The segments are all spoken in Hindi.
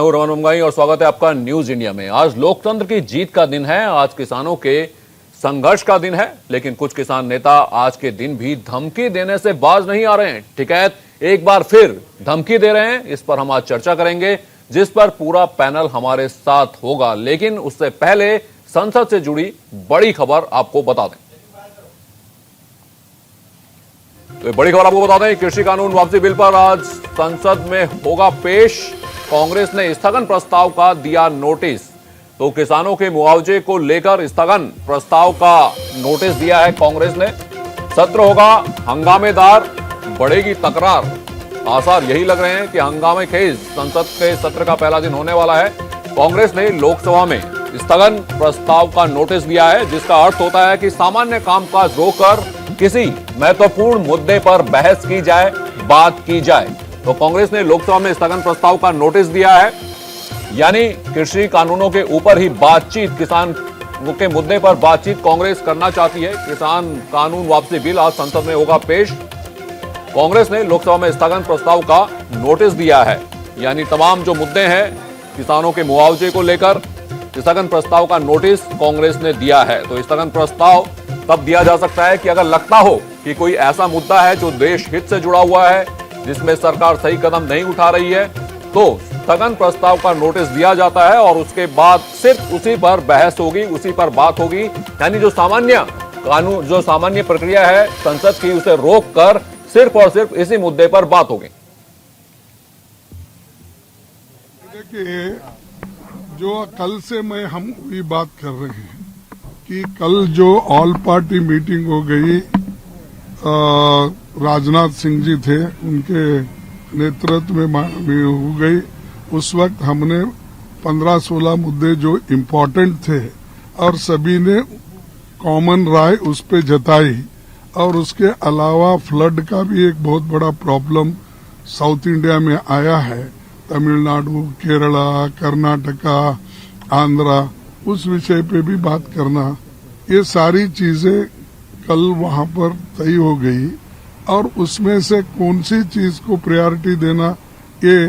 हूं रमन मुंगाई और स्वागत है आपका न्यूज इंडिया में। आज लोकतंत्र की जीत का दिन है, आज किसानों के संघर्ष का दिन है, लेकिन कुछ किसान नेता आज के दिन भी धमकी देने से बाज नहीं आ रहे हैं। टिकैत एक बार फिर धमकी दे रहे हैं, इस पर हम आज चर्चा करेंगे, जिस पर पूरा पैनल हमारे साथ होगा। लेकिन उससे पहले संसद से जुड़ी बड़ी खबर आपको बता दें। तो बड़ी खबर आपको बता दें, कृषि कानून वापसी बिल पर आज संसद में होगा पेश। कांग्रेस ने स्थगन प्रस्ताव का दिया नोटिस। तो किसानों के मुआवजे को लेकर स्थगन प्रस्ताव का नोटिस दिया है कांग्रेस ने। सत्र होगा हंगामेदार, बढ़ेगी तकरार। आसार यही लग रहे हैं कि हंगामे खेज संसद के सत्र का पहला दिन होने वाला है। कांग्रेस ने लोकसभा में स्थगन प्रस्ताव का नोटिस दिया है, जिसका अर्थ होता है कि सामान्य कामकाज रोककर किसी महत्वपूर्ण मुद्दे पर बहस की जाए, बात की जाए। तो कांग्रेस ने लोकसभा में स्थगन प्रस्ताव का नोटिस दिया है, यानी कृषि कानूनों के ऊपर ही बातचीत, किसान के मुद्दे पर बातचीत कांग्रेस करना चाहती है। किसान कानून वापसी बिल आज संसद में होगा पेश। कांग्रेस ने लोकसभा में स्थगन प्रस्ताव का नोटिस दिया है, यानी तमाम जो मुद्दे हैं किसानों के मुआवजे को लेकर स्थगन प्रस्ताव का नोटिस कांग्रेस ने दिया है। तो स्थगन प्रस्ताव तब दिया जा सकता है कि अगर लगता हो कि कोई ऐसा मुद्दा है जो देश हित से जुड़ा हुआ है, जिसमें सरकार सही कदम नहीं उठा रही है, तो स्थगन प्रस्ताव का नोटिस दिया जाता है और उसके बाद सिर्फ उसी पर बहस होगी, उसी पर बात होगी। यानी जो सामान्य कानून, जो सामान्य प्रक्रिया है संसद की, उसे रोककर सिर्फ और सिर्फ इसी मुद्दे पर बात होगी। देखिए, जो कल से हम ये बात कर रहे हैं कि कल जो ऑल पार्टी मीटिंग हो गई, राजनाथ सिंह जी थे, उनके नेतृत्व में हो गई। उस वक्त हमने 15-16 मुद्दे जो इम्पोर्टेंट थे और सभी ने कॉमन राय उस पे जताई। और उसके अलावा फ्लड का भी एक बहुत बड़ा प्रॉब्लम साउथ इंडिया में आया है, तमिलनाडु, केरला, कर्नाटका, आंध्रा, उस विषय पे भी बात करना। ये सारी चीजें कल वहां पर तय हो गई और उसमें से कौन सी चीज को प्रायोरिटी देना, ये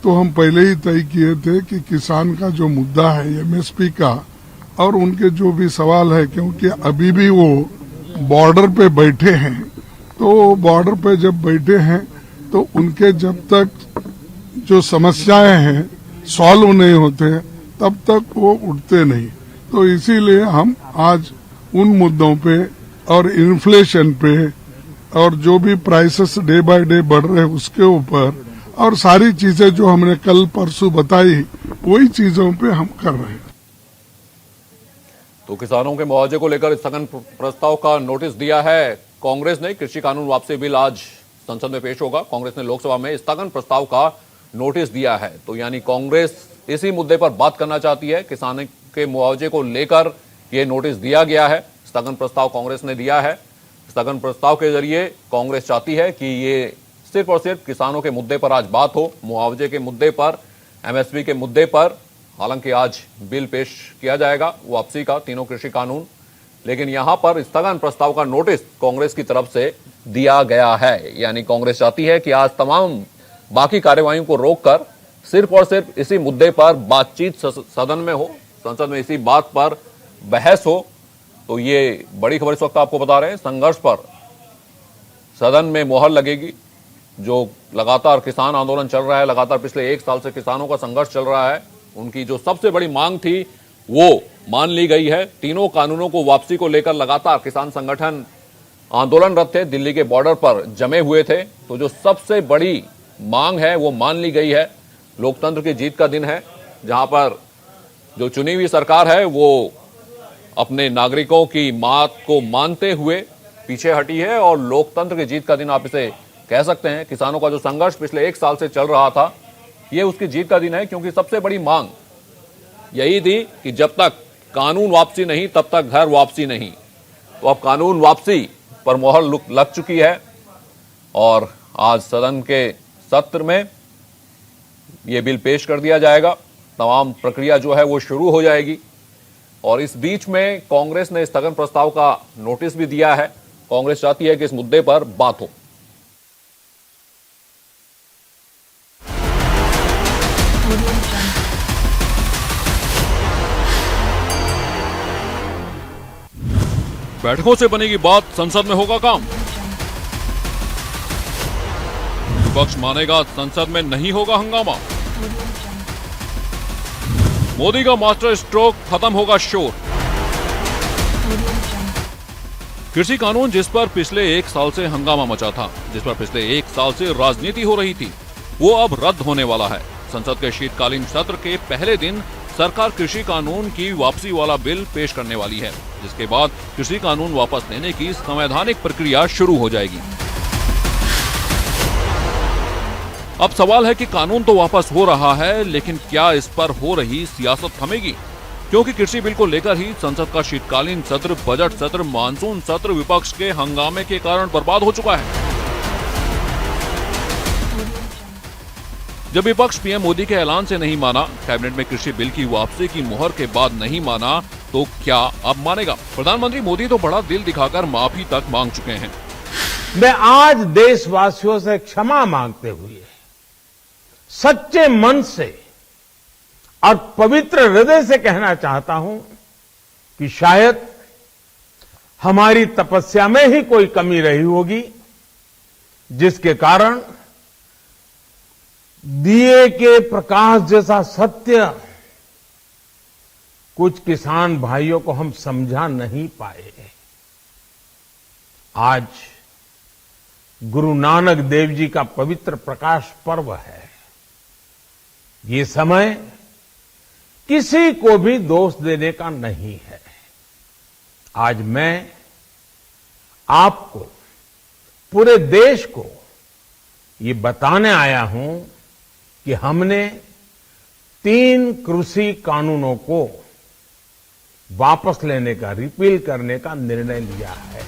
तो हम पहले ही तय किए थे कि किसान का जो मुद्दा है एमएसपी का, और उनके जो भी सवाल है, क्योंकि अभी भी वो बॉर्डर पे बैठे हैं, तो बॉर्डर पे जब बैठे हैं तो उनके जब तक जो समस्याएं हैं सॉल्व नहीं होते तब तक वो उठते नहीं। तो इसीलिए हम आज उन मुद्दों पे और इन्फ्लेशन पे और जो भी प्राइसेस डे बाय डे बढ़ रहे हैं उसके ऊपर और सारी चीजें जो हमने कल परसों बताई, वही चीजों पे हम कर रहे हैं। तो किसानों के मुआवजे को लेकर स्थगन प्रस्ताव का नोटिस दिया है कांग्रेस ने। कृषि कानून वापसी बिल आज संसद में पेश होगा। कांग्रेस ने लोकसभा में स्थगन प्रस्ताव का नोटिस दिया है, तो यानी कांग्रेस इसी मुद्दे पर बात करना चाहती है। किसानों के मुआवजे को लेकर यह नोटिस दिया गया है, स्थगन प्रस्ताव कांग्रेस ने दिया है। स्थगन प्रस्ताव के जरिए कांग्रेस चाहती है कि ये सिर्फ और सिर्फ किसानों के मुद्दे पर आज बात हो, मुआवजे के मुद्दे पर, एमएसपी के मुद्दे पर। हालांकि आज बिल पेश किया जाएगा वापसी का, तीनों कृषि कानून, लेकिन यहां पर स्थगन प्रस्ताव का नोटिस कांग्रेस की तरफ से दिया गया है। यानी कांग्रेस चाहती है कि आज तमाम बाकी कार्यवाहियों को रोककर सिर्फ और सिर्फ इसी मुद्दे पर बातचीत सदन में हो, संसद में इसी बात पर बहस हो। तो ये बड़ी खबर इस वक्त आपको बता रहे हैं। संघर्ष पर सदन में मोहर लगेगी। जो लगातार किसान आंदोलन चल रहा है, लगातार पिछले 1 साल से किसानों का संघर्ष चल रहा है, उनकी जो सबसे बड़ी मांग थी वो मान ली गई है। तीनों कानूनों को वापसी को लेकर लगातार किसान संगठन आंदोलनरत थे, दिल्ली के बॉर्डर पर जमे हुए थे। तो जो सबसे बड़ी मांग है वो मान ली गई है। लोकतंत्र की जीत का दिन है, जहां पर जो चुनी हुई सरकार है वो अपने नागरिकों की बात को मानते हुए पीछे हटी है, और लोकतंत्र की जीत का दिन आप इसे कह सकते हैं। किसानों का जो संघर्ष पिछले 1 साल से चल रहा था, ये उसकी जीत का दिन है, क्योंकि सबसे बड़ी मांग यही थी कि जब तक कानून वापसी नहीं तब तक घर वापसी नहीं। तो अब कानून वापसी पर मोहर लग चुकी है और आज सदन के सत्र में यह बिल पेश कर दिया जाएगा। तमाम प्रक्रिया जो है वो शुरू हो जाएगी। और इस बीच में कांग्रेस ने स्थगन प्रस्ताव का नोटिस भी दिया है। कांग्रेस चाहती है कि इस मुद्दे पर बात हो। Audio Jungle. बैठकों से बनेगी बात, संसद में होगा काम। विपक्ष मानेगा संसद में नहीं होगा हंगामा। मोदी का मास्टर स्ट्रोक, खत्म होगा शोर। कृषि कानून जिस पर पिछले 1 साल से हंगामा मचा था, जिस पर पिछले 1 साल से राजनीति हो रही थी, वो अब रद्द होने वाला है। संसद के शीतकालीन सत्र के पहले दिन सरकार कृषि कानून की वापसी वाला बिल पेश करने वाली है, जिसके बाद कृषि कानून वापस लेने की संवैधानिक प्रक्रिया शुरू हो जाएगी। अब सवाल है कि कानून तो वापस हो रहा है, लेकिन क्या इस पर हो रही सियासत थमेगी? क्योंकि कृषि बिल को लेकर ही संसद का शीतकालीन सत्र, बजट सत्र, मानसून सत्र विपक्ष के हंगामे के कारण बर्बाद हो चुका है। जब विपक्ष पीएम मोदी के ऐलान से नहीं माना, कैबिनेट में कृषि बिल की वापसी की मुहर के बाद नहीं माना, तो क्या अब मानेगा? प्रधानमंत्री मोदी तो बड़ा दिल दिखाकर माफी तक मांग चुके हैं। मैं आज देशवासियों से क्षमा मांगते हुए सच्चे मन से और पवित्र हृदय से कहना चाहता हूं कि शायद हमारी तपस्या में ही कोई कमी रही होगी, जिसके कारण दिए के प्रकाश जैसा सत्य कुछ किसान भाइयों को हम समझा नहीं पाए। आज गुरु नानक देव जी का पवित्र प्रकाश पर्व है। ये समय किसी को भी दोष देने का नहीं है। आज मैं आपको, पूरे देश को ये बताने आया हूं कि हमने 3 कृषि कानूनों को वापस लेने का, रिपील करने का निर्णय लिया है।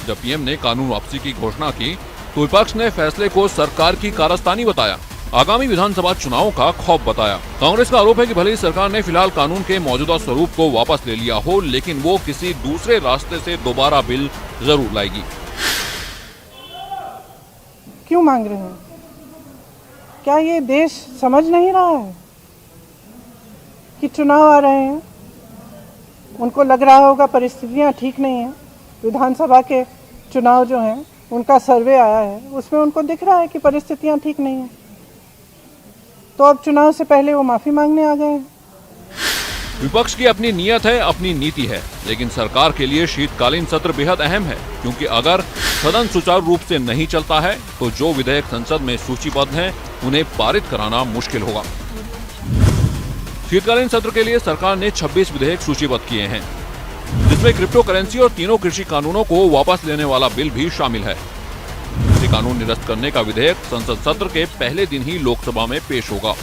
जब पीएम ने कानून वापसी की घोषणा की, तो विपक्ष ने फैसले को सरकार की कारस्तानी बताया, आगामी विधानसभा चुनाव का खौफ बताया। कांग्रेस का आरोप है कि भले ही सरकार ने फिलहाल कानून के मौजूदा स्वरूप को वापस ले लिया हो, लेकिन वो किसी दूसरे रास्ते से दोबारा बिल जरूर लाएगी। क्यों मांग रहे हैं? क्या ये देश समझ नहीं रहा है कि चुनाव आ रहे हैं? उनको लग रहा होगा परिस्थितियां ठीक नहीं है। विधानसभा के चुनाव जो हैं, उनका सर्वे आया है, उसमें उनको दिख रहा है कि परिस्थितियां ठीक नहीं है। तो अब चुनाव से पहले वो माफी मांगने आ गए हैं। विपक्ष की अपनी नियत है, अपनी नीति है, लेकिन सरकार के लिए शीतकालीन सत्र बेहद अहम है, क्योंकि अगर सदन सुचारू रूप से नहीं चलता है, तो जो विधेयक संसद में सूचीबद्ध हैं, उन्हें पारित कराना मुश्किल होगा। शीतकालीन सत्र के लिए सरकार ने 26 विधेयक सूचीबद्ध किए हैं, जिसमें क्रिप्टो करेंसी और 3 कृषि कानूनों को वापस लेने वाला बिल भी शामिल है। कृषि कानून निरस्त करने का विधेयक संसद सत्र के पहले दिन ही लोकसभा में पेश होगा।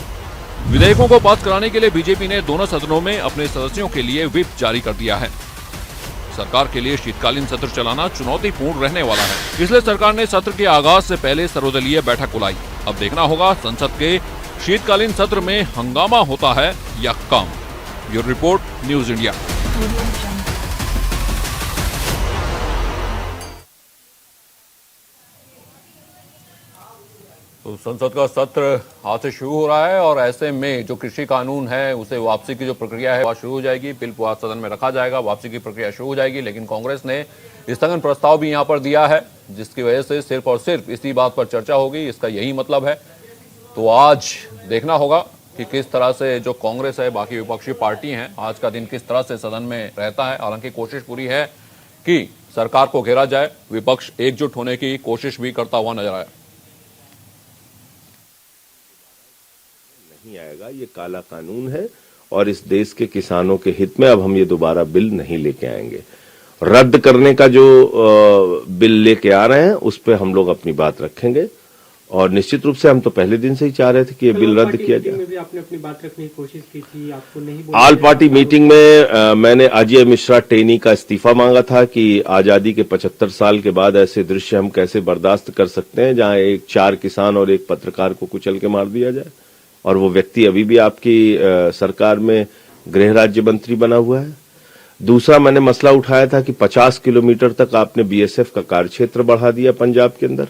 विधेयकों को पास कराने के लिए बीजेपी ने दोनों सदनों में अपने सदस्यों के लिए व्हिप जारी कर दिया है। सरकार के लिए शीतकालीन सत्र चलाना चुनौतीपूर्ण रहने वाला है, इसलिए सरकार ने सत्र के आगाज से पहले सर्वदलीय बैठक बुलाई। अब देखना होगा संसद के शीतकालीन सत्र में हंगामा होता है या काम। Bureau report, news India. तो संसद का सत्र आज से शुरू हो रहा है और ऐसे में जो कृषि कानून है, उसे वापसी की जो प्रक्रिया है वह शुरू हो जाएगी। बिल सदन में रखा जाएगा, वापसी की प्रक्रिया शुरू हो जाएगी। लेकिन कांग्रेस ने स्थगन प्रस्ताव भी यहां पर दिया है, जिसकी वजह से सिर्फ और सिर्फ इसी बात पर चर्चा होगी। इसका यही मतलब है। तो आज देखना होगा कि किस तरह से जो कांग्रेस है, बाकी विपक्षी पार्टी हैं, आज का दिन किस तरह से सदन में रहता है। हालांकि कोशिश पूरी है कि सरकार को घेरा जाए। विपक्ष एकजुट होने की कोशिश भी करता हुआ नजर आया। नहीं आएगा, ये काला कानून है और इस देश के किसानों के हित में अब हम ये दोबारा बिल नहीं लेके आएंगे। रद्द करने का जो बिल लेके आ रहे हैं उस पे हम लोग अपनी बात रखेंगे और निश्चित रूप से हम तो पहले दिन से ही चाह रहे थे कि ये बिल रद्द किया जाए। भी आपने अपनी बात रखने की कोशिश की थी, आपको नहीं बोला। ऑल पार्टी मीटिंग में मैंने अजय मिश्रा टेनी का इस्तीफा मांगा था कि आजादी के 75 साल के बाद ऐसे दृश्य हम कैसे बर्दाश्त कर सकते हैं जहां 4 किसान और 1 पत्रकार को कुचल के मार दिया जाए, और वो व्यक्ति अभी भी आपकी सरकार में गृह राज्य मंत्री बना हुआ है। दूसरा मैंने मसला उठाया था कि 50 किलोमीटर तक आपने बीएसएफ का कार्यक्षेत्र बढ़ा दिया पंजाब के अंदर।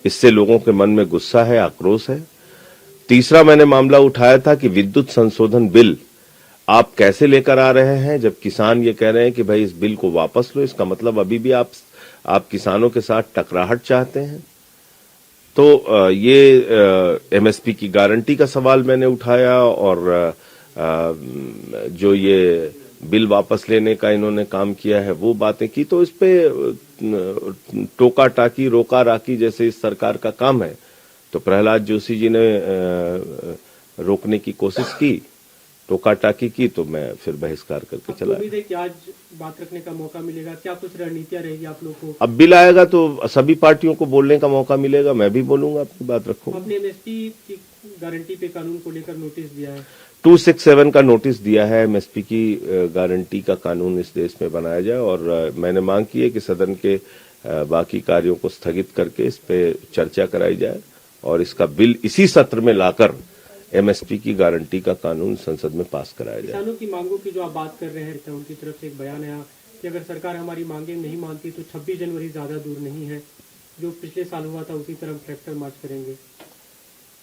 इससे लोगों के मन में गुस्सा है, आक्रोश है। तीसरा मैंने मामला उठाया था कि विद्युत संशोधन बिल आप कैसे लेकर आ रहे हैं, जब किसान ये कह रहे हैं कि भाई इस बिल को वापस लो, इसका मतलब अभी भी आप किसानों के साथ टकराहट चाहते हैं। तो ये एमएसपी की गारंटी का सवाल मैंने उठाया, और जो ये बिल वापस लेने का इन्होंने काम किया है वो बातें की। तो इस पे टोका टाकी रोका राकी जैसे इस सरकार का काम है, तो प्रहलाद जोशी जी ने रोकने की कोशिश की, टोका टाकी की, तो मैं फिर बहिष्कार करके चला। उम्मीद है कि आज बात रखने का मौका मिलेगा, क्या कुछ रणनीतियां रहेगी आप लोग को? अब बिल आएगा तो सभी पार्टियों को बोलने का मौका मिलेगा, मैं भी बोलूंगा, अपनी बात रखूंगा। आपने एमएसपी की गारंटी पे कानून को लेकर नोटिस दिया है, 267 का नोटिस दिया है। एमएसपी की गारंटी का कानून इस देश में बनाया जाए, और मैंने मांग की है कि सदन के बाकी कार्यों को स्थगित करके इस पे चर्चा कराई जाए और इसका बिल इसी सत्र में लाकर एमएसपी की गारंटी का कानून संसद में पास कराया जाए। किसानों की मांगों की जो आप बात कर रहे हैं, उनकी तरफ से एक बयान आया कि अगर सरकार हमारी मांगे नहीं मानती तो 26 जनवरी ज्यादा दूर नहीं है, जो पिछले साल हुआ था उसी तरह ट्रैक्टर मार्च करेंगे।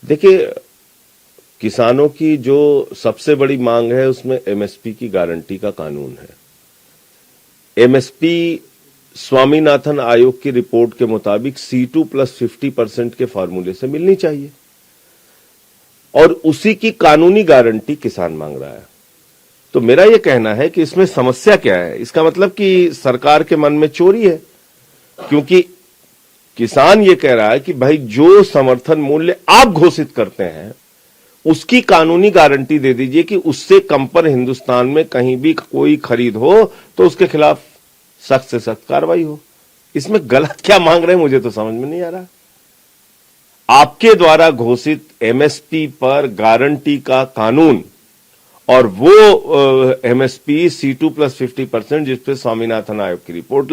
देखिए, किसानों की जो सबसे बड़ी मांग है उसमें एमएसपी की गारंटी का कानून है। एमएसपी स्वामीनाथन आयोग की रिपोर्ट के मुताबिक C2 + 50% के फॉर्मूले से मिलनी चाहिए, और उसी की कानूनी गारंटी किसान मांग रहा है। तो मेरा यह कहना है कि इसमें समस्या क्या है? इसका मतलब कि सरकार के मन में चोरी है, क्योंकि किसान ये कह रहा है कि भाई जो समर्थन मूल्य आप घोषित करते हैं उसकी कानूनी गारंटी दे दीजिए कि उससे कम पर हिंदुस्तान में कहीं भी कोई खरीद हो तो उसके खिलाफ सख्त से सख्त कार्रवाई हो। इसमें गलत क्या मांग रहे हैं मुझे तो समझ में नहीं आ रहा। आपके द्वारा घोषित एमएसपी पर गारंटी का कानून और वो एमएसपी C2 + 50% जिस पे स्वामीनाथन आयोग की रिपोर्ट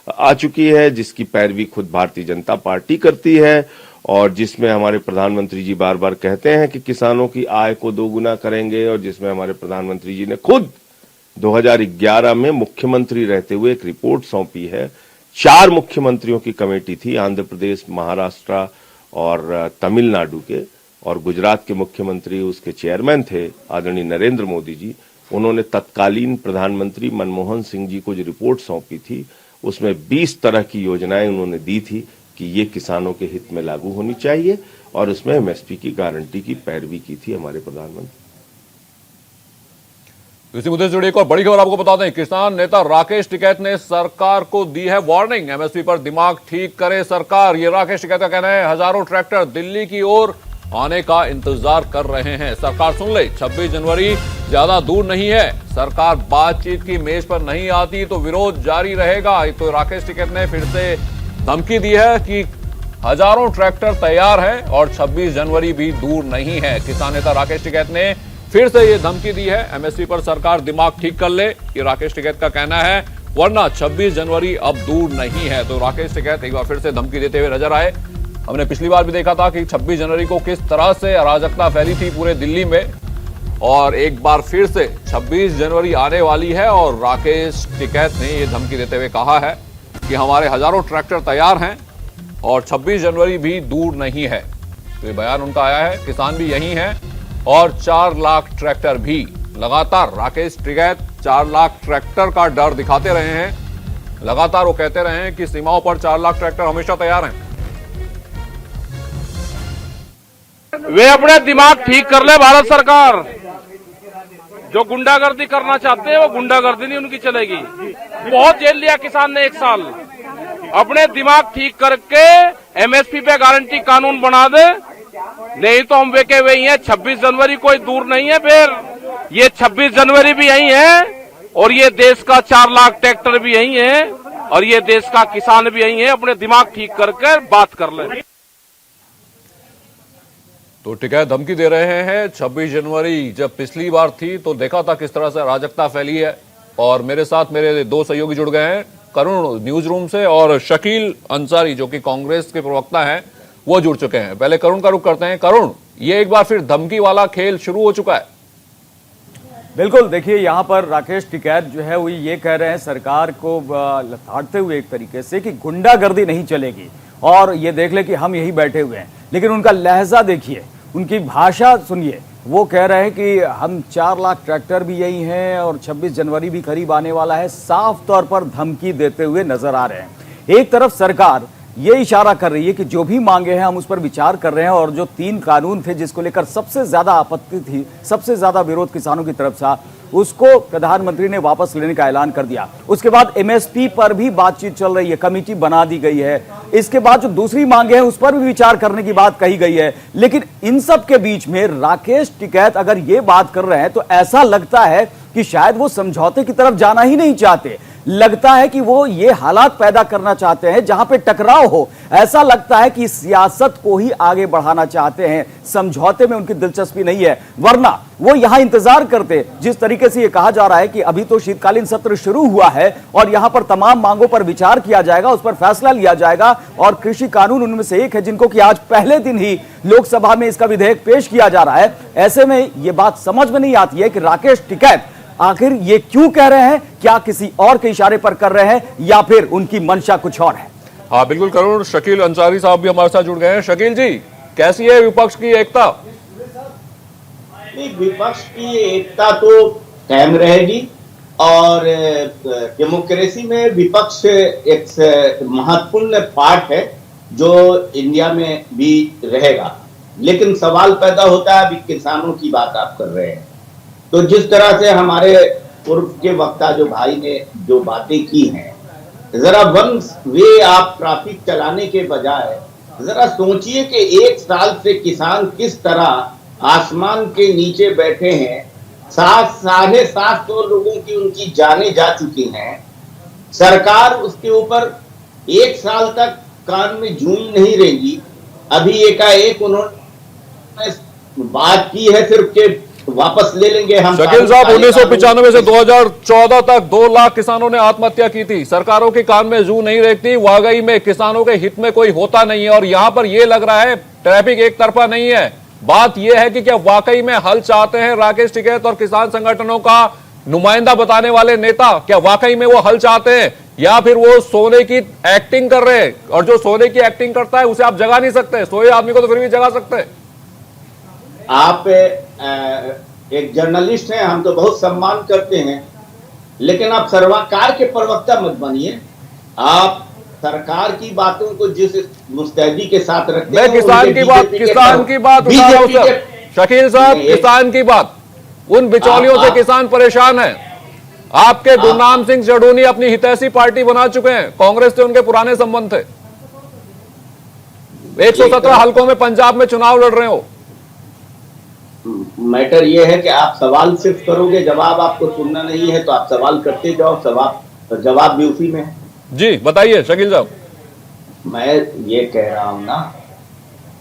आ चुकी है, जिसकी पैरवी खुद भारतीय जनता पार्टी करती है, और जिसमें हमारे प्रधानमंत्री जी बार बार कहते हैं कि किसानों की आय को दोगुना करेंगे, और जिसमें हमारे प्रधानमंत्री जी ने खुद 2011 में मुख्यमंत्री रहते हुए एक रिपोर्ट सौंपी है। 4 मुख्यमंत्रियों की कमेटी थी, आंध्र प्रदेश, महाराष्ट्र और तमिलनाडु के, और गुजरात के मुख्यमंत्री उसके चेयरमैन थे आदरणीय नरेंद्र मोदी जी। उन्होंने तत्कालीन प्रधानमंत्री मनमोहन सिंह जी को जो रिपोर्ट सौंपी थी उसमें 20 तरह की योजनाएं उन्होंने दी थी कि ये किसानों के हित में लागू होनी चाहिए, और उसमें एमएसपी की गारंटी की पैरवी की थी हमारे प्रधानमंत्री। इसी मुद्दे से जुड़ी एक और बड़ी खबर आपको बता दें, किसान नेता राकेश टिकैत ने सरकार को दी है वार्निंग, एमएसपी पर दिमाग ठीक करे सरकार। ये राकेश टिकैत का कहना है, हजारों ट्रैक्टर दिल्ली की ओर आने का इंतजार कर रहे हैं, सरकार सुन ले, 26 जनवरी ज्यादा दूर नहीं है, सरकार बातचीत की मेज पर नहीं आती तो विरोध जारी रहेगा। तो राकेश टिकैत ने फिर से धमकी दी है कि हजारों ट्रैक्टर तैयार है और 26 जनवरी भी दूर नहीं है। किसान नेता राकेश टिकैत ने फिर से ये धमकी दी है, एमएसपी पर सरकार दिमाग ठीक कर ले, ये राकेश टिकैत का कहना है, वरना 26 जनवरी अब दूर नहीं है। तो राकेश टिकैत एक बार फिर से धमकी देते हुए नजर आए। हमने पिछली बार भी देखा था कि 26 जनवरी को किस तरह से अराजकता फैली थी पूरे दिल्ली में, और एक बार फिर से 26 जनवरी आने वाली है और राकेश टिकैत ने ये धमकी देते हुए कहा है कि हमारे हजारों ट्रैक्टर तैयार हैं और 26 जनवरी भी दूर नहीं है। तो ये बयान उनका आया है, किसान भी यही हैं और 4 लाख ट्रैक्टर भी। लगातार राकेश टिकैत 4 लाख ट्रैक्टर का डर दिखाते रहे हैं, लगातार वो कहते रहे हैं कि सीमाओं पर 4 लाख ट्रैक्टर हमेशा तैयार हैं। वे अपने दिमाग ठीक कर ले भारत सरकार। जो गुंडागर्दी करना चाहते हैं वो गुंडागर्दी नहीं उनकी चलेगी। बहुत जेल लिया किसान ने 1 साल। अपने दिमाग ठीक करके एमएसपी पे गारंटी कानून बना दे, नहीं तो हम वेके वही हैं। 26 जनवरी कोई दूर नहीं है, फिर ये 26 जनवरी भी यही है और ये देश का 4 लाख ट्रैक्टर भी यही है और ये देश का किसान भी यही है। अपने दिमाग ठीक करके बात कर ले। तो टिकैत धमकी दे रहे हैं, 26 जनवरी जब पिछली बार थी तो देखा था किस तरह से अराजकता फैली है। और मेरे साथ मेरे 2 सहयोगी जुड़ गए हैं, करुण न्यूज रूम से और शकील अंसारी जो कि कांग्रेस के प्रवक्ता हैं, वो जुड़ चुके हैं। पहले करुण का रुख करते हैं। करुण, ये एक बार फिर धमकी वाला खेल शुरू हो चुका है। बिल्कुल, देखिए यहाँ पर राकेश टिकैत जो है वो ये कह रहे हैं सरकार को लताड़ते हुए एक तरीके से कि गुंडागर्दी नहीं चलेगी और ये देख ले कि हम यही बैठे हुए हैं। लेकिन उनका लहजा देखिए, उनकी भाषा सुनिए। वो कह रहे हैं कि हम 4 लाख ट्रैक्टर भी यही हैं और 26 जनवरी भी करीब आने वाला है। साफ तौर पर धमकी देते हुए नजर आ रहे हैं। एक तरफ सरकार ये इशारा कर रही है कि जो भी मांगे हैं हम उस पर विचार कर रहे हैं, और जो 3 कानून थे जिसको लेकर सबसे ज्यादा आपत्ति थी, सबसे ज्यादा विरोध किसानों की तरफ था, उसको प्रधानमंत्री ने वापस लेने का ऐलान कर दिया। उसके बाद एमएसपी पर भी बातचीत चल रही है, कमेटी बना दी गई है। इसके बाद जो दूसरी मांगे हैं उस पर भी विचार करने की बात कही गई है। लेकिन इन सब के बीच में राकेश टिकैत अगर ये बात कर रहे हैं तो ऐसा लगता है कि शायद वो समझौते की तरफ जाना ही नहीं चाहते। लगता है कि वो ये हालात पैदा करना चाहते हैं जहां पे टकराव हो। ऐसा लगता है कि सियासत को ही आगे बढ़ाना चाहते हैं, समझौते में उनकी दिलचस्पी नहीं है। वरना वो यहां इंतजार करते। जिस तरीके से ये कहा जा रहा है कि अभी तो शीतकालीन सत्र शुरू हुआ है और यहां पर तमाम मांगों पर विचार किया जाएगा, उस पर फैसला लिया जाएगा, और कृषि कानून उनमें से एक है जिनको कि आज पहले दिन ही लोकसभा में इसका विधेयक पेश किया जा रहा है। ऐसे में ये बात समझ में नहीं आती है कि राकेश टिकैत आखिर ये क्यों कह रहे हैं, क्या किसी और के इशारे पर कर रहे हैं या फिर उनकी मंशा कुछ और है। हाँ बिल्कुल करुण, शकील अंसारी साहब भी हमारे साथ जुड़ गए हैं। शकील जी, कैसी है विपक्ष की एकता? नहीं, विपक्ष की एकता तो कायम रहेगी, और डेमोक्रेसी में विपक्ष एक महत्वपूर्ण पार्ट है जो इंडिया में भी रहेगा। लेकिन सवाल पैदा होता है, अभी किसानों की बात आप कर रहे हैं, तो जिस तरह से हमारे पूर्व के वक्ता जो भाई ने जो बातें की हैं, जरा वन वे आप ट्रैफिक चलाने के बजाय जरा सोचिए कि 1 साल से किसान किस तरह आसमान के नीचे बैठे हैं। 700-750 लोगों की उनकी जानें जा चुकी हैं। सरकार उसके ऊपर 1 साल तक कान में जूं नहीं रहेगी। अभी एकाएक उन्होंने बात की है सिर्फ के वापस ले लेंगे हम। शकील साहब, 1995 से 2014 तक 2 लाख किसानों ने आत्महत्या की थी। सरकारों के कान में जू नहीं रेखती, वाकई में किसानों के हित में कोई होता नहीं है। और यहां पर यह लग रहा है ट्रैफिक एक तरफा नहीं है। बात यह है कि क्या वाकई में हल चाहते हैं राकेश टिकैत और किसान संगठनों का नुमाइंदा बताने वाले नेता? क्या वाकई में वो हल चाहते हैं या फिर वो सोने की एक्टिंग कर रहे हैं? और जो सोने की एक्टिंग करता है उसे आप जगा नहीं सकते, सोए आदमी को तो फिर भी जगा सकते हैं। आप एक जर्नलिस्ट हैं, हम तो बहुत सम्मान करते हैं, लेकिन आप सरकार के प्रवक्ता मत बनिए। आप सरकार की बातों को जिस मुस्तैदी के साथ रखते हैं, मैं किसान की बात उठा रहा हूं सर। शकील साहब, किसान की बात, उन बिचौलियों से किसान परेशान है। आपके गुरनाम सिंह जड़ूनी अपनी हितैषी पार्टी बना चुके हैं, कांग्रेस से उनके पुराने संबंध थे। 117 हलकों में पंजाब में चुनाव लड़ रहे हो। मैटर ये है कि आप सवाल सिर्फ करोगे, जवाब आपको सुनना नहीं है, तो आप सवाल करते जाओ, जवाब भी उसी में है। जी बताइए शकील साहब। मैं ये कह रहा हूं ना,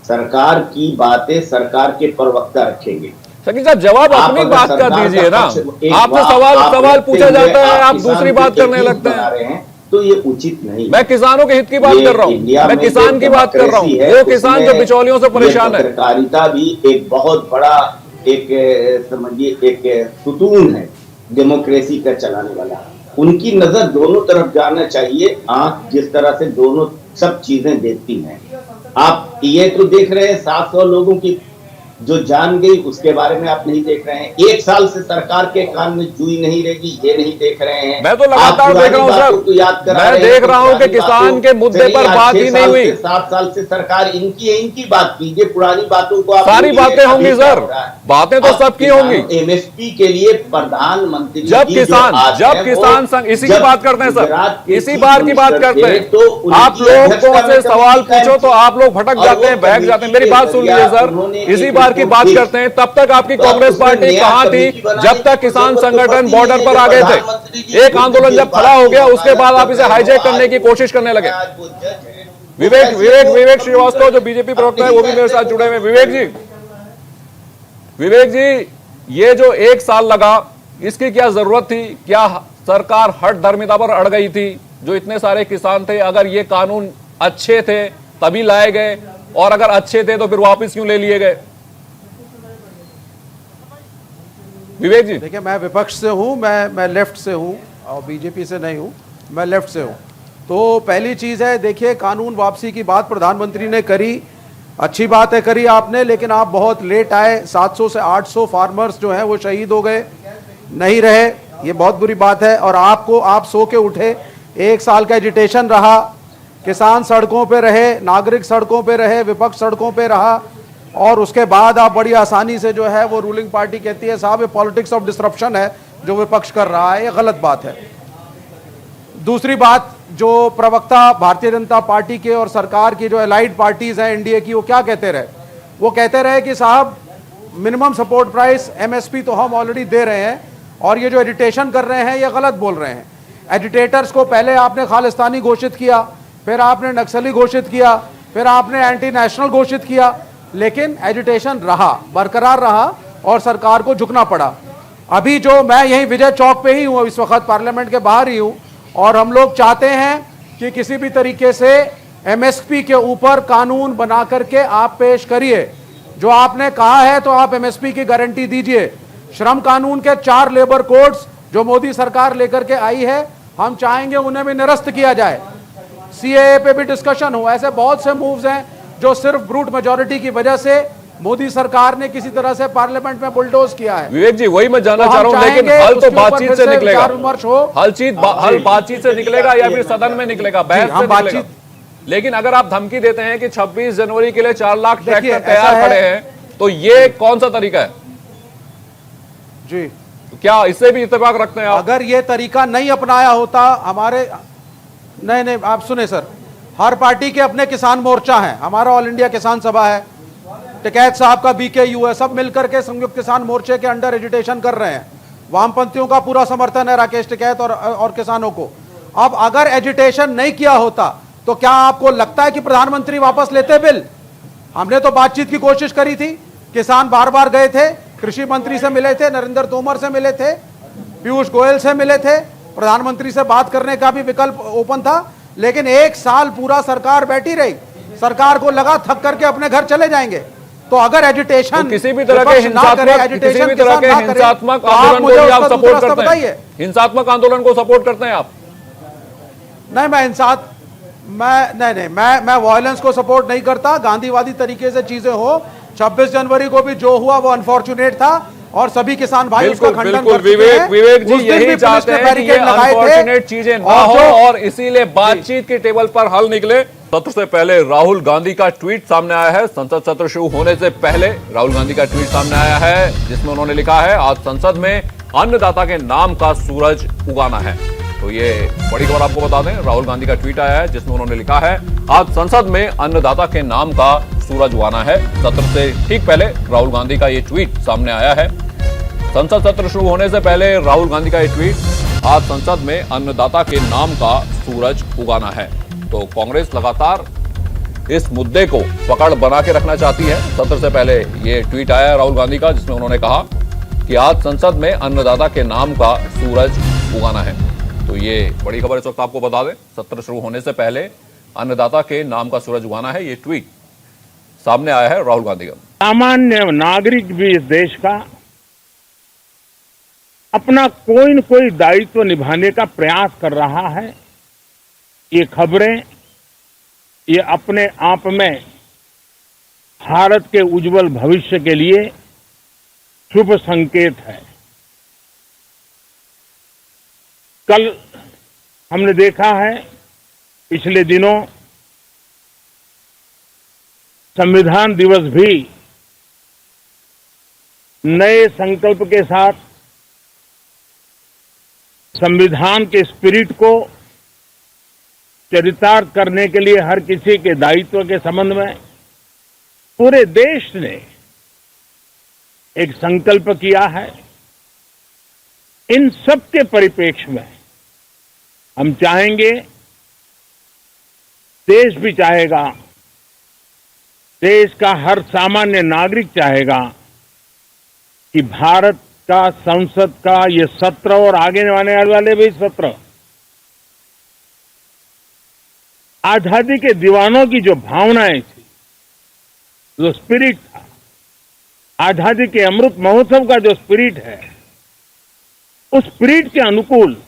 सरकार की बातें सरकार के प्रवक्ता रखेंगे। शकील साहब, जवाब अपनी बात का दीजिए ना। आपसे सवाल पूछा जाता है, आप दूसरी बात करने लगते हैं, तो ये उचित नहीं। मैं किसानों के हित की बात कर रहा हूँ, मैं किसान की बात कर रहा हूँ, वो किसान जो बिचौलियों से परेशान है। पत्रकारिता भी एक बहुत बड़ा एक समझिए एक सुतून है डेमोक्रेसी का चलाने वाला। उनकी नजर दोनों तरफ जाना चाहिए। आंख जिस तरह से दोनों सब चीजें देखती हैं। आप ये तो देख रहे हैं 700 लोगों की जो जान गई, उसके बारे में आप नहीं देख रहे हैं। 1 साल से सरकार के कान में जूई नहीं रहेगी, ये नहीं देख रहे हैं। मैं तो लगातार देख रहा हूं सर, मैं देख रहा हूं कि किसान के मुद्दे पर बात ही नहीं हुई। 7 साल से सरकार इनकी बात कीजिए, पुरानी बातों को आप सारी बातें होंगी सर, बातें तो सबकी होंगी। एमएसपी के लिए प्रधानमंत्री जब किसान संघ, इसी की बात करते हैं सर, इसी बार की बात करते हैं, तो आप लोगों से सवाल पूछो तो आप लोग भटक जाते हैं, बहक जाते हैं। मेरी बात सुन लीजिए सर, इसी बार की बात करते हैं। तब तक आपकी कांग्रेस पार्टी कहां थी जब तक किसान संगठन बॉर्डर पर आ गए थे? एक आंदोलन जब खड़ा हो गया उसके बाद आप इसे हाईजैक करने की कोशिश करने लगे। विवेक श्रीवास्तव जो बीजेपी प्रवक्ता है वो भी मेरे साथ जुड़े हुए। विवेक जी, ये जो 1 साल लगा, इसकी क्या जरूरत थी? क्या सरकार हठ धर्मिता पर अड़ गई थी? जो इतने सारे किसान थे, अगर ये कानून अच्छे थे तभी लाए गए, और अगर अच्छे थे तो फिर वापस क्यों ले लिए गए? विवेक जी, देखिए, मैं विपक्ष से हूं, मैं लेफ्ट से हूं और बीजेपी से नहीं हूं, मैं लेफ्ट से हूं। तो पहली चीज़ है, देखिए, कानून वापसी की बात प्रधानमंत्री ने करी, अच्छी बात है करी आपने, लेकिन आप बहुत लेट आए। 700 से 800 फार्मर्स जो हैं वो शहीद हो गए, नहीं रहे, ये बहुत बुरी बात है। और आप सो के उठे, 1 साल का एजिटेशन रहा, किसान सड़कों पे रहे, नागरिक सड़कों पे रहे, विपक्ष सड़कों पे रहा, और उसके बाद आप बड़ी आसानी से जो है वो रूलिंग पार्टी कहती है साहब ये पॉलिटिक्स ऑफ डिसरप्शन है जो विपक्ष कर रहा है, ये गलत बात है। दूसरी बात, जो प्रवक्ता भारतीय जनता पार्टी के और सरकार की जो एलाइड पार्टीज हैं एनडीए की, वो क्या कहते रहे? वो कहते रहे कि साहब मिनिमम सपोर्ट प्राइस एमएसपी तो हम ऑलरेडी दे रहे हैं, और ये जो एजिटेशन कर रहे हैं ये गलत बोल रहे हैं। एजिटेटर्स को पहले आपने खालिस्तानी घोषित किया, फिर आपने नक्सली घोषित किया, फिर आपने एंटी नेशनल घोषित किया, लेकिन एजिटेशन रहा, बरकरार रहा, और सरकार को झुकना पड़ा। अभी जो मैं यहीं विजय चौक पे ही हूँ, इस वक्त पार्लियामेंट के बाहर ही हूँ, और हम लोग चाहते हैं कि किसी भी तरीके से एमएसपी के ऊपर कानून बना करके आप पेश करिए। जो आपने कहा है तो आप एमएसपी की गारंटी दीजिए। श्रम कानून के 4 लेबर कोड्स जो मोदी सरकार लेकर के आई है, हम चाहेंगे उन्हें भी निरस्त किया जाए। सीएए पे भी डिस्कशन हो। ऐसे बहुत से मूव्स हैं जो सिर्फ ब्रूट मेजोरिटी की वजह से मोदी सरकार ने किसी तरह से पार्लियामेंट में बुलडोज किया है। विवेक जी, वही मैं जानना चाह रहा हूं, लेकिन हल तो बातचीत से निकलेगा, हल बातचीत से निकलेगा या फिर सदन में निकलेगा, बहस से निकलेगा। लेकिन अगर आप धमकी देते हैं कि 26 जनवरी के लिए 4 लाख ट्रैक्टर तैयार पड़े हैं, तो ये कौन सा तरीका है जी? तो क्या इससे भी इत्तेफाक रखते हैं आप? अगर ये तरीका नहीं अपनाया होता हमारे, नहीं आप सुने सर, हर पार्टी के अपने किसान मोर्चा हैं, हमारा ऑल इंडिया किसान सभा है, टिकैत साहब का बीकेयू है, सब मिलकर के संयुक्त किसान मोर्चे के अंडर एजिटेशन कर रहे हैं। वामपंथियों का पूरा समर्थन है, राकेश टिकैत और किसानों को। अब अगर एजिटेशन नहीं किया होता तो क्या आपको लगता है कि प्रधानमंत्री वापस लेते बिल? हमने तो बातचीत की कोशिश करी थी, किसान बार बार गए थे, कृषि मंत्री से मिले थे, नरेंद्र तोमर से मिले थे, पीयूष गोयल से मिले थे, प्रधानमंत्री से बात करने का भी विकल्प ओपन था, लेकिन 1 साल पूरा सरकार बैठी रही। सरकार को लगा थक करके अपने घर चले जाएंगे। तो अगर एजिटेशन तो किसी भी तरह के हिंसात्मक आंदोलन को भी आप सपोर्ट करते हैं? हिंसात्मक आंदोलन को सपोर्ट करते हैं आप? नहीं, मैं वायलेंस को सपोर्ट नहीं करता। गांधीवादी तरीके से चीजें हो। 26 जनवरी को भी जो हुआ वो अनफॉर्चुनेट था, और सभी किसान भाई उसका खंडन कर चुके हैं। विवेक जी यही चाहते हैं कि ये अनफॉर्चुनेट चीजें ना हो, और इसीलिए बातचीत के टेबल पर हल निकले। सत्र से पहले राहुल गांधी का ट्वीट सामने आया है। संसद सत्र शुरू होने से पहले राहुल गांधी का ट्वीट सामने आया है, जिसमें उन्होंने लिखा है, आज संसद में अन्नदाता के नाम का सूरज उगाना है। तो ये बड़ी खबर आपको बता दें, राहुल गांधी का ट्वीट आया है जिसमें उन्होंने लिखा है, आज संसद में अन्नदाता के नाम का सूरज उगाना है। सत्र से ठीक पहले राहुल गांधी का ये ट्वीट सामने आया है। संसद सत्र शुरू होने से पहले राहुल गांधी का ये ट्वीट, आज संसद में अन्नदाता के नाम का सूरज उगाना है। तो कांग्रेस लगातार इस मुद्दे को पकड़ बना के रखना चाहती है। सत्र से पहले ये ट्वीट आया है राहुल गांधी का, जिसमें उन्होंने कहा कि आज संसद में अन्नदाता के नाम का सूरज उगाना है। तो ये बड़ी खबर इस वक्त आपको बता दें, सत्र शुरू होने से पहले अन्नदाता के नाम का सूरज उगाना है, ये ट्वीट सामने आया है राहुल गांधी का। सामान्य नागरिक भी इस देश का अपना कोई न कोई दायित्व निभाने का प्रयास कर रहा है। ये खबरें, ये अपने आप में भारत के उज्जवल भविष्य के लिए शुभ संकेत है। कल हमने देखा है, पिछले दिनों संविधान दिवस भी नए संकल्प के साथ संविधान के स्पिरिट को चरितार्थ करने के लिए हर किसी के दायित्व के संबंध में पूरे देश ने एक संकल्प किया है। इन सब के परिप्रेक्ष्य में हम चाहेंगे, देश भी चाहेगा, देश का हर सामान्य नागरिक चाहेगा कि भारत का संसद का ये सत्र और आगे आने वाले भी सत्र आजादी के दीवानों की जो भावनाएं थी, जो स्पिरिट था, आजादी के अमृत महोत्सव का जो स्पिरिट है, उस स्पिरिट के अनुकूल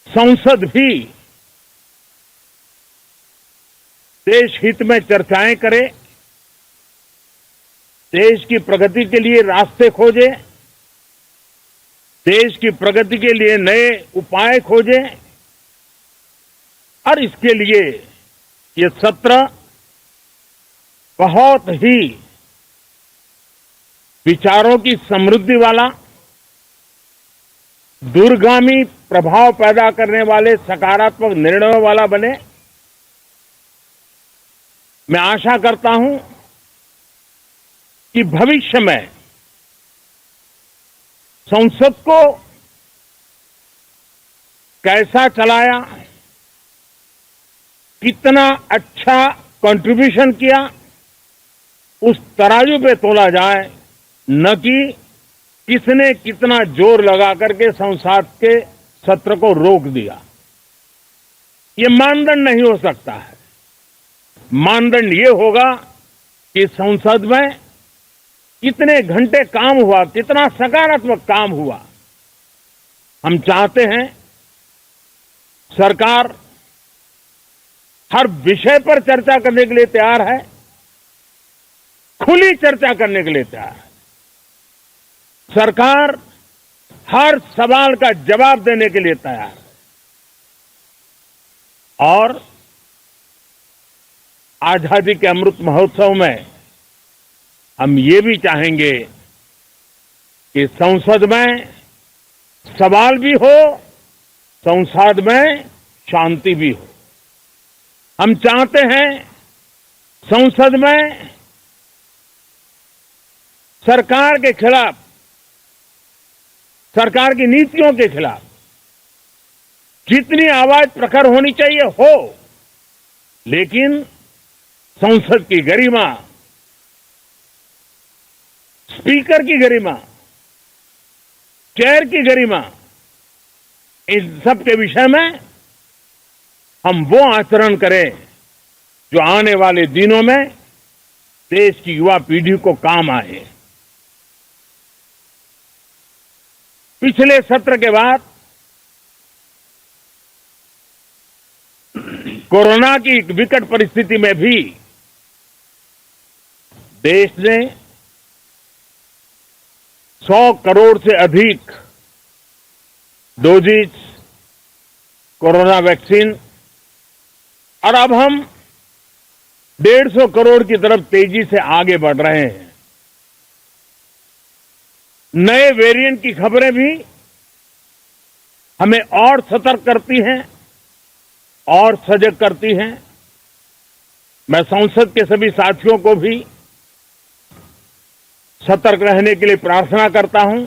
संसद भी देश हित में चर्चाएं करे, देश की प्रगति के लिए रास्ते खोजे, देश की प्रगति के लिए नए उपाय खोजे और इसके लिए ये सत्र बहुत ही विचारों की समृद्धि वाला, दूरगामी प्रभाव पैदा करने वाले सकारात्मक निर्णयों वाला बने। मैं आशा करता हूं कि भविष्य में संसद को कैसा चलाया, कितना अच्छा कंट्रीब्यूशन किया, उस तराजू पे तोला जाए, न कि किसने कितना जोर लगा करके संसद के सत्र को रोक दिया। ये मानदंड नहीं हो सकता है। मानदंड ये होगा कि संसद में कितने घंटे काम हुआ, कितना सकारात्मक काम हुआ। हम चाहते हैं सरकार हर विषय पर चर्चा करने के लिए तैयार है, खुली चर्चा करने के लिए तैयार है। सरकार हर सवाल का जवाब देने के लिए तैयार है और आजादी के अमृत महोत्सव में हम ये भी चाहेंगे कि संसद में सवाल भी हो, संसद में शांति भी हो। हम चाहते हैं संसद में सरकार के खिलाफ, सरकार की नीतियों के खिलाफ जितनी आवाज प्रखर होनी चाहिए हो, लेकिन संसद की गरिमा, स्पीकर की गरिमा, चेयर की गरिमा, इन सब के विषय में हम वो आचरण करें जो आने वाले दिनों में देश की युवा पीढ़ी को काम आए। पिछले सत्र के बाद कोरोना की विकट परिस्थिति में भी देश ने 100 करोड़ से अधिक डोजेज कोरोना वैक्सीन और अब हम 150 करोड़ की तरफ तेजी से आगे बढ़ रहे हैं। नए वेरिएंट की खबरें भी हमें और सतर्क करती हैं और सजग करती हैं। मैं संसद के सभी साथियों को भी सतर्क रहने के लिए प्रार्थना करता हूं।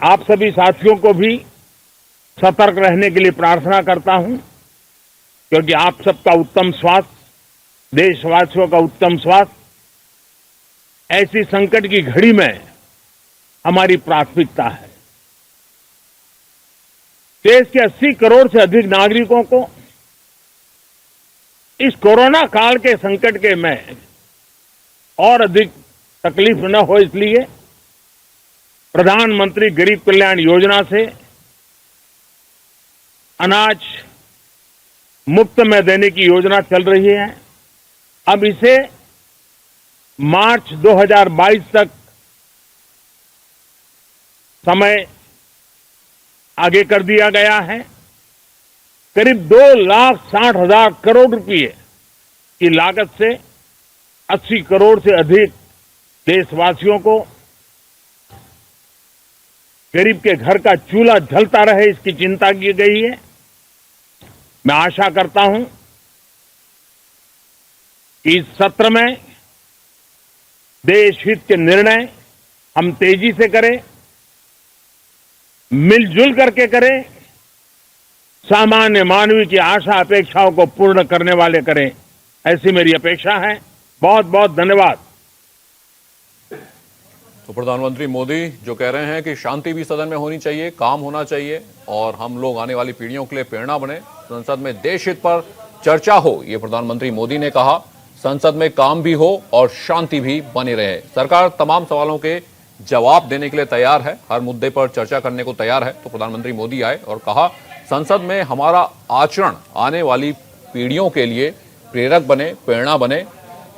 आप सभी साथियों को भी सतर्क रहने के लिए प्रार्थना करता हूं, क्योंकि आप सबका उत्तम स्वास्थ्य, देशवासियों का उत्तम स्वास्थ्य ऐसी संकट की घड़ी में हमारी प्राथमिकता है। देश के 80 करोड़ से अधिक नागरिकों को इस कोरोना काल के संकट के में और अधिक तकलीफ न हो, इसलिए प्रधानमंत्री गरीब कल्याण योजना से अनाज मुफ्त में देने की योजना चल रही है। अब इसे मार्च 2022 तक समय आगे कर दिया गया है। करीब 2,60,000 करोड़ रुपए की लागत से 80 करोड़ से अधिक देशवासियों को गरीब के घर का चूल्हा जलता रहे, इसकी चिंता की गई है। मैं आशा करता हूं कि इस सत्र में देश हित के निर्णय हम तेजी से करें, मिलजुल करके करें, सामान्य मानवीय की आशा अपेक्षाओं को पूर्ण करने वाले करें, ऐसी मेरी अपेक्षा है। बहुत बहुत धन्यवाद। तो प्रधानमंत्री मोदी जो कह रहे हैं कि शांति भी सदन में होनी चाहिए, काम होना चाहिए और हम लोग आने वाली पीढ़ियों के लिए प्रेरणा बने, संसद में देश हित पर चर्चा हो, ये प्रधानमंत्री मोदी ने कहा। संसद में काम भी हो और शांति भी बनी रहे। सरकार तमाम सवालों के जवाब देने के लिए तैयार है, हर मुद्दे पर चर्चा करने को तैयार है। तो प्रधानमंत्री मोदी आए और कहा संसद में हमारा आचरण आने वाली पीढ़ियों के लिए प्रेरक बने, प्रेरणा बने।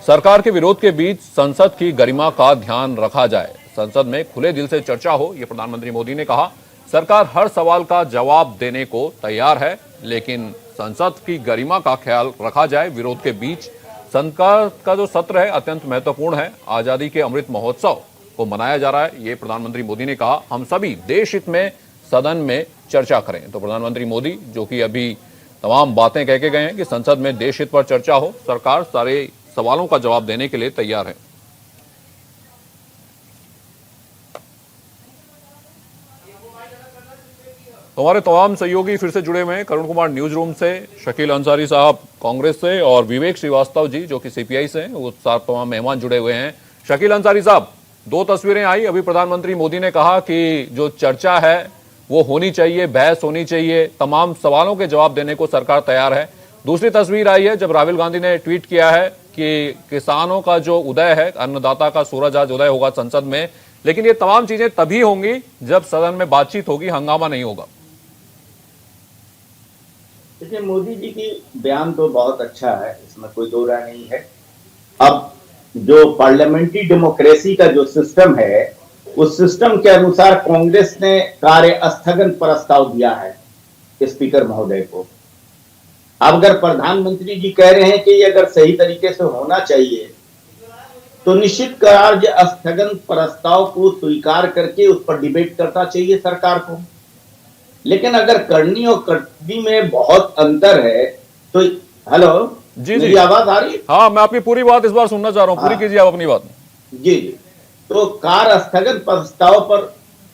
सरकार के विरोध के बीच संसद की गरिमा का ध्यान रखा जाए, संसद में खुले दिल से चर्चा हो, ये प्रधानमंत्री मोदी ने कहा। सरकार हर सवाल का जवाब देने को तैयार है, लेकिन संसद की गरिमा का ख्याल रखा जाए। विरोध के बीच संसद का जो सत्र है अत्यंत महत्वपूर्ण है। आजादी के अमृत महोत्सव को मनाया जा रहा है, ये प्रधानमंत्री मोदी ने कहा। हम सभी देश हित में सदन में चर्चा करें। तो प्रधानमंत्री मोदी जो कि अभी तमाम बातें कह के गए हैं कि संसद में देश हित पर चर्चा हो, सरकार सारे सवालों का जवाब देने के लिए तैयार है। तो हमारे तमाम सहयोगी फिर से जुड़े हुए हैं, करुण कुमार न्यूज रूम से, शकील अंसारी साहब कांग्रेस से और विवेक श्रीवास्तव जी जो कि सीपीआई से हैं, वो तमाम मेहमान जुड़े हुए हैं। शकील अंसारी साहब, दो तस्वीरें आई, अभी प्रधानमंत्री मोदी ने कहा कि जो चर्चा है वो होनी चाहिए, बहस होनी चाहिए, तमाम सवालों के जवाब देने को सरकार तैयार है। दूसरी तस्वीर आई है जब राहुल गांधी ने ट्वीट किया है कि किसानों का जो उदय है, अन्नदाता का सूरज आज उदय होगा संसद में, लेकिन ये तमाम चीजें तभी होंगी जब सदन में बातचीत होगी, हंगामा नहीं होगा। देखिए, मोदी जी की बयान तो बहुत अच्छा है, इसमें कोई दो राय नहीं है। अब जो पार्लियामेंट्री डेमोक्रेसी का जो सिस्टम है, उस सिस्टम के अनुसार कांग्रेस ने कार्य स्थगन प्रस्ताव दिया है स्पीकर महोदय को। अब अगर प्रधानमंत्री जी कह रहे हैं कि ये अगर सही तरीके से होना चाहिए तो निश्चित कार्य स्थगन प्रस्ताव को स्वीकार करके उस पर डिबेट करना चाहिए सरकार को। लेकिन अगर करनी और करनी में बहुत अंतर है तो हेलो जी मेरी आवाज आ रही है? हाँ, मैं आपकी पूरी बात इस बार सुनना चाह रहा हूँ, पूरी कीजिए आप अपनी बात। जी, तो कार्य स्थगन प्रस्ताव पर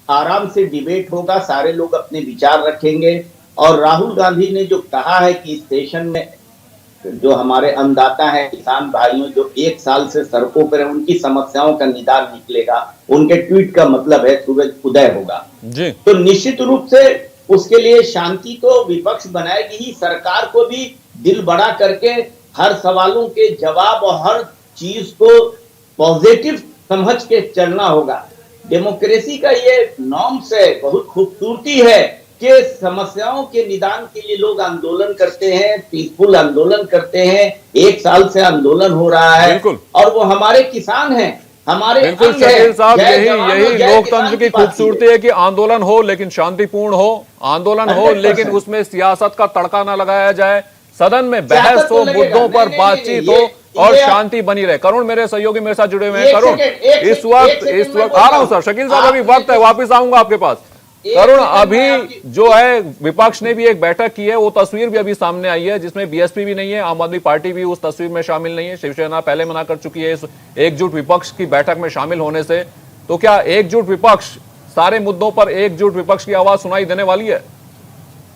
आराम से डिबेट होगा, सारे लोग अपने विचार रखेंगे। और राहुल गांधी ने जो कहा है कि स्टेशन में जो हमारे अन्नदाता हैं, किसान भाइयों जो 1 साल से सड़कों पर हैं, उनकी समस्याओं का निदान निकलेगा, उनके ट्वीट का मतलब है सूरज उदय होगा जी। तो निश्चित रूप से उसके लिए शांति तो विपक्ष बनाएगी ही, सरकार को भी दिल बड़ा करके हर सवालों के जवाब और हर चीज को पॉजिटिव समझ के चलना होगा। डेमोक्रेसी का ये नॉर्म्स है, बहुत खूबसूरती है कि समस्याओं के निदान के लिए लोग आंदोलन करते हैं, पीसफुल आंदोलन करते हैं। 1 साल से आंदोलन हो रहा है और वो हमारे किसान हैं, हमारे बिल्कुल शकील साहब, यही लोकतंत्र की खूबसूरती है कि आंदोलन हो लेकिन शांतिपूर्ण हो, आंदोलन हो लेकिन उसमें सियासत का तड़का ना लगाया जाए, सदन में बहस हो, मुद्दों पर बातचीत हो और शांति बनी रहे। करुण मेरे सहयोगी मेरे साथ जुड़े हुए हैं। करुण, इस वक्त आ रहा हूं सर, शकील साहब अभी वक्त है, वापिस आऊंगा आपके पास। करुण, अभी जो है विपक्ष ने भी एक बैठक की है, वो तस्वीर भी अभी सामने आई है जिसमें बीएसपी भी नहीं है, आम आदमी पार्टी भी उस तस्वीर में शामिल नहीं है। शिवसेना पहले मना कर चुकी है इस एकजुट विपक्ष की बैठक में शामिल होने से। तो क्या एकजुट विपक्ष, सारे मुद्दों पर एकजुट विपक्ष की आवाज सुनाई देने वाली है?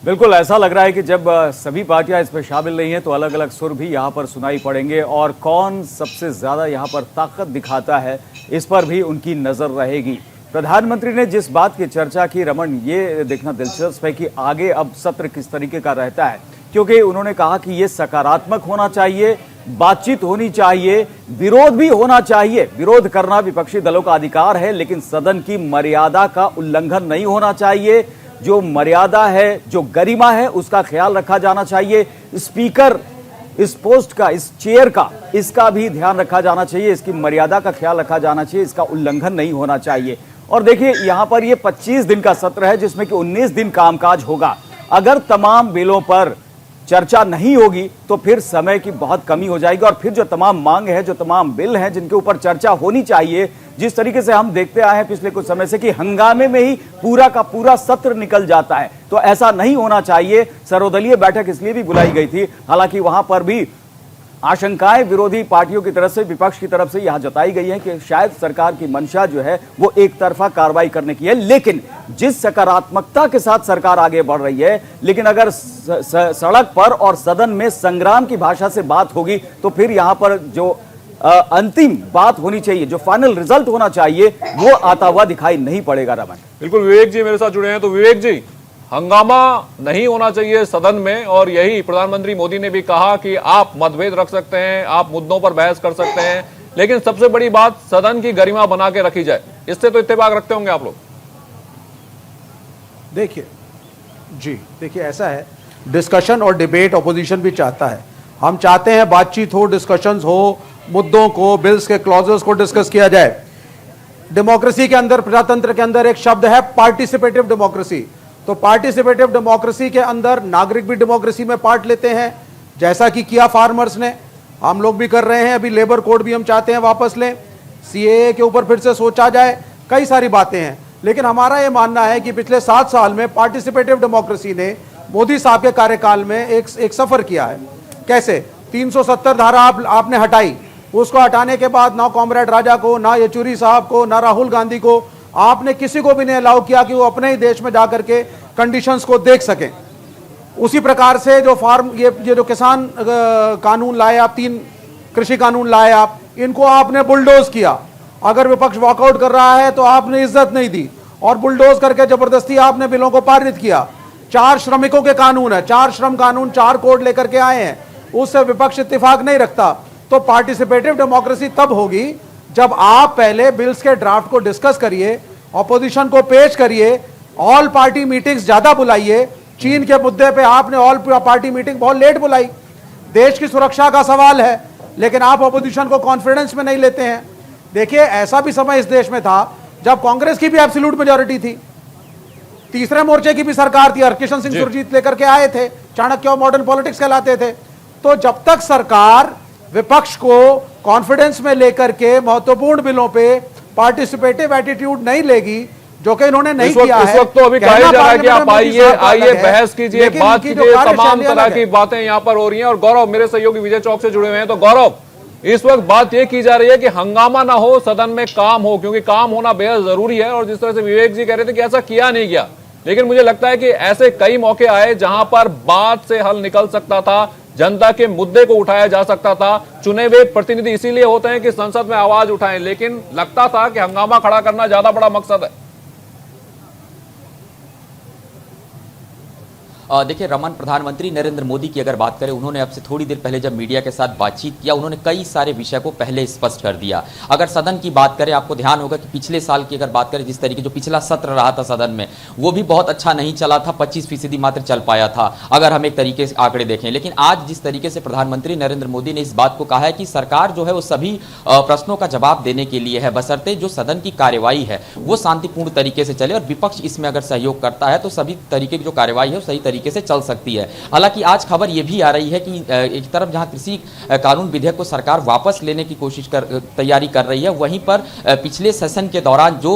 बिल्कुल ऐसा लग रहा है कि जब सभी पार्टियां इसमें शामिल नहीं है तो अलग अलग सुर भी यहां पर सुनाई पड़ेंगे और कौन सबसे ज्यादा यहां पर ताकत दिखाता है इस पर भी उनकी नजर रहेगी। प्रधानमंत्री ने जिस बात की चर्चा की, रमन, ये देखना दिलचस्प है कि आगे अब सत्र किस तरीके का रहता है, क्योंकि उन्होंने कहा कि ये सकारात्मक होना चाहिए, बातचीत होनी चाहिए, विरोध भी होना चाहिए। विरोध करना विपक्षी दलों का अधिकार है, लेकिन सदन की मर्यादा का उल्लंघन नहीं होना चाहिए। जो मर्यादा है, जो गरिमा है, उसका ख्याल रखा जाना चाहिए। स्पीकर इस पोस्ट का, इस चेयर का, इसका भी ध्यान रखा जाना चाहिए, इसकी मर्यादा का ख्याल रखा जाना चाहिए, इसका उल्लंघन नहीं होना चाहिए। और देखिए यहां पर ये 25 दिन का सत्र है जिसमें कि 19 दिन कामकाज होगा। अगर तमाम बिलों पर चर्चा नहीं होगी तो फिर समय की बहुत कमी हो जाएगी और फिर जो तमाम मांग है, जो तमाम बिल हैं जिनके ऊपर चर्चा होनी चाहिए, जिस तरीके से हम देखते आए हैं पिछले कुछ समय से कि हंगामे में ही पूरा का पूरा सत्र निकल जाता है, तो ऐसा नहीं होना चाहिए। सर्वदलीय बैठक इसलिए भी बुलाई गई थी, हालांकि वहां पर भी आशंकाएं विरोधी पार्टियों की तरफ से, विपक्ष की तरफ से यहां जताई गई है कि शायद सरकार की मंशा जो है वो एक तरफा कार्रवाई करने की है। लेकिन जिस सकारात्मकता के साथ सरकार आगे बढ़ रही है, लेकिन अगर सड़क पर और सदन में संग्राम की भाषा से बात होगी तो फिर यहां पर जो अंतिम बात होनी चाहिए, जो फाइनल रिजल्ट होना चाहिए, वो आता हुआ दिखाई नहीं पड़ेगा। रमन, बिल्कुल। विवेक जी मेरे साथ जुड़े हैं, तो विवेक जी, हंगामा नहीं होना चाहिए सदन में और यही प्रधानमंत्री मोदी ने भी कहा कि आप मतभेद रख सकते हैं, आप मुद्दों पर बहस कर सकते हैं, लेकिन सबसे बड़ी बात सदन की गरिमा बना के रखी जाए। इससे तो इत्तेफाक रखते होंगे आप लोग? देखिए ऐसा है, डिस्कशन और डिबेट ऑपोजिशन भी चाहता है, हम चाहते हैं बातचीत हो, डिस्कशंस हो, मुद्दों को, बिल्स के क्लॉजेस को डिस्कस किया जाए। डेमोक्रेसी के अंदर, प्रजातंत्र के अंदर एक शब्द है पार्टिसिपेटिव डेमोक्रेसी। तो पार्टिसिपेटिव डेमोक्रेसी के अंदर नागरिक भी डेमोक्रेसी में पार्ट लेते हैं, जैसा कि किया फार्मर्स ने, हम लोग भी कर रहे हैं। अभी लेबर कोड भी हम चाहते हैं वापस लें, सीएए के ऊपर फिर से सोचा जाए, कई सारी बातें हैं। लेकिन हमारा ये मानना है कि पिछले 7 साल में पार्टिसिपेटिव डेमोक्रेसी ने मोदी साहब के कार्यकाल में एक सफर किया है। कैसे? 370 धारा आपने हटाई, उसको हटाने के बाद ना कॉमरेड राजा को, ना येचुरी साहब को, ना राहुल गांधी को, आपने किसी को भी नहीं अलाउ किया कि वो अपने ही देश में जाकर के कंडीशंस को देख सकें। उसी प्रकार से जो ये जो किसान कानून लाए आप, 3 कृषि कानून लाए आप, इनको आपने बुलडोज किया। अगर विपक्ष वॉकआउट कर रहा है तो आपने इज्जत नहीं दी और बुलडोज करके जबरदस्ती आपने बिलों को पारित किया। 4 श्रमिकों के कानून है, 4 श्रम कानून, 4 कोड लेकर के आए हैं, उससे विपक्ष इत्तेफाक नहीं रखता। तो पार्टिसिपेटिव डेमोक्रेसी तब होगी जब आप पहले बिल्स के ड्राफ्ट को डिस्कस करिए, ऑपोजिशन को पेश करिए, ऑल पार्टी मीटिंग्स ज्यादा बुलाइए। चीन के मुद्दे पे आपने ऑल पार्टी मीटिंग बहुत लेट बुलाई। देश की सुरक्षा का सवाल है, लेकिन आप ऑपोजिशन को कॉन्फिडेंस में नहीं लेते हैं। देखिए, ऐसा भी समय इस देश में था जब कांग्रेस की भी एब्सोल्यूट मेजॉरिटी थी, तीसरे मोर्चे की भी सरकार थी, हरकिशन सिंह सुरजीत लेकर के आए थे, चाणक्य और मॉडर्न पॉलिटिक्स कहलाते थे। तो जब तक सरकार विपक्ष को कॉन्फिडेंस में लेकर के महत्वपूर्ण बिलों पे पार्टिसिपेटिव एटीट्यूड नहीं लेगी, जो कि इन्होंने नहीं किया है। इस वक्त तो अभी कहा जा रहा है कि आप आइए बहस कीजिए, बात कीजिए, तमाम तरह की बातें यहाँ पर हो रही हैं। और गौरव मेरे सहयोगी विजय चौक से जुड़े हुए हैं। तो गौरव, इस वक्त बात यह की जा रही है कि हंगामा ना हो, सदन में काम हो, क्योंकि काम होना बेहद जरूरी है। और जिस तरह से विवेक जी कह रहे थे कि ऐसा किया नहीं गया, लेकिन मुझे लगता है कि ऐसे कई मौके आए जहां पर बात से हल निकल सकता था, जनता के मुद्दे को उठाया जा सकता था। चुने हुए प्रतिनिधि इसीलिए होते हैं कि संसद में आवाज उठाएं, लेकिन लगता था कि हंगामा खड़ा करना ज्यादा बड़ा मकसद है। देखिए रमन, प्रधानमंत्री नरेंद्र मोदी की अगर बात करें, उन्होंने अब से थोड़ी देर पहले जब मीडिया के साथ बातचीत किया, उन्होंने कई सारे विषय को पहले स्पष्ट कर दिया। अगर सदन की बात करें, आपको ध्यान होगा कि पिछले साल की अगर बात करें, जिस तरीके जो पिछला सत्र रहा था सदन में, वो भी बहुत अच्छा नहीं चला था, 25% मात्र चल पाया था अगर हम एक तरीके से आंकड़े देखें। लेकिन आज जिस तरीके से प्रधानमंत्री नरेंद्र मोदी ने इस बात को कहा है कि सरकार जो है वो सभी प्रश्नों का जवाब देने के लिए है, बशर्ते जो सदन की कार्यवाही है वो शांतिपूर्ण तरीके से चले और विपक्ष इसमें अगर सहयोग करता है तो सभी तरीके की जो कार्यवाही है वो सही तरीके से चल सकती है। हालांकि आज खबर यह भी आ रही है कि एक तरफ जहां कृषि कानून विधेयक को सरकार वापस लेने की तैयारी कर रही है, वहीं पर पिछले सेशन के दौरान जो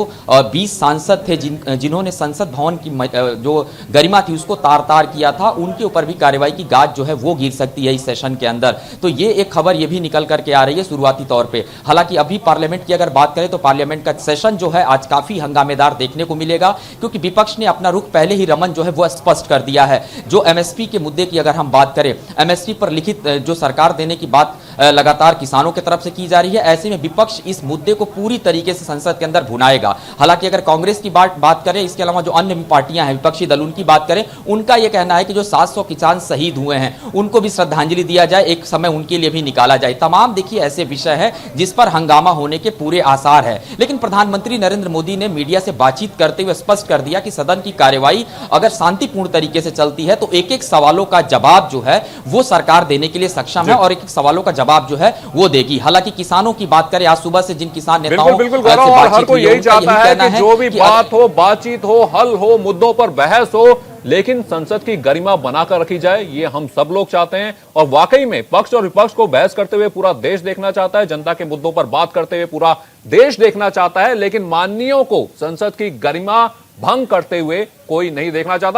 20 सांसद थे जिन्होंने संसद भवन की जो गरिमा थी उसको तार-तार किया था, उनके ऊपर भी कार्रवाई की गाज जो है वो गिर सकती है इस सेशन के अंदर। तो ये एक खबर ये भी निकल करके आ रही है शुरुआती तौर पर। हालांकि अभी पार्लियामेंट की अगर बात करें तो पार्लियामेंट का सेशन जो है आज काफी हंगामेदार देखने को मिलेगा, क्योंकि विपक्ष ने अपना रुख पहले ही रमन जो है वो स्पष्ट कर दिया है। जो एमएसपी के मुद्दे की अगर हम बात करें, एमएसपी पर लिखित जो सरकार देने की बात लगातार किसानों की तरफ से की जा रही है, ऐसे में विपक्ष इस मुद्दे को पूरी तरीके से संसद के अंदर भुनाएगा। हालांकि अगर कांग्रेस की बात करें, इसके अलावा जो अन्य पार्टियां हैं विपक्षी दल, उनकी बात करें, उनका यह कहना है कि जो 700 किसान शहीद हुए हैं उनको भी श्रद्धांजलि दिया जाए, एक समय उनके लिए भी निकाला जाए। तमाम देखिए ऐसे विषय है जिस पर हंगामा होने के पूरे आसार है। लेकिन प्रधानमंत्री नरेंद्र मोदी ने मीडिया से बातचीत करते हुए स्पष्ट कर दिया कि सदन की कार्यवाही अगर शांतिपूर्ण तरीके से चलती है तो एक एक सवालों का जवाब जो है वो सरकार देने के लिए सक्षम है और एक एक सवालों का जवाब जो है वो देगी। हालांकि किसानों की बात करें, आज सुबह से जिन किसान नेताओं बिल्कुल गौरव, और हर कोई यही चाहता है कि जो भी बात हो, बातचीत हो, हल हो, मुद्दों पर बहस हो, लेकिन संसद की गरिमा बनाकर रखी जाए, ये हम सब लोग चाहते हैं। और वाकई में पक्ष और विपक्ष को बहस करते हुए पूरा देश देखना चाहता है, जनता के मुद्दों पर बात करते हुए पूरा देश देखना चाहता है, लेकिन माननीयों को संसद की गरिमा भंग करते हुए कोई नहीं देखना चाहता।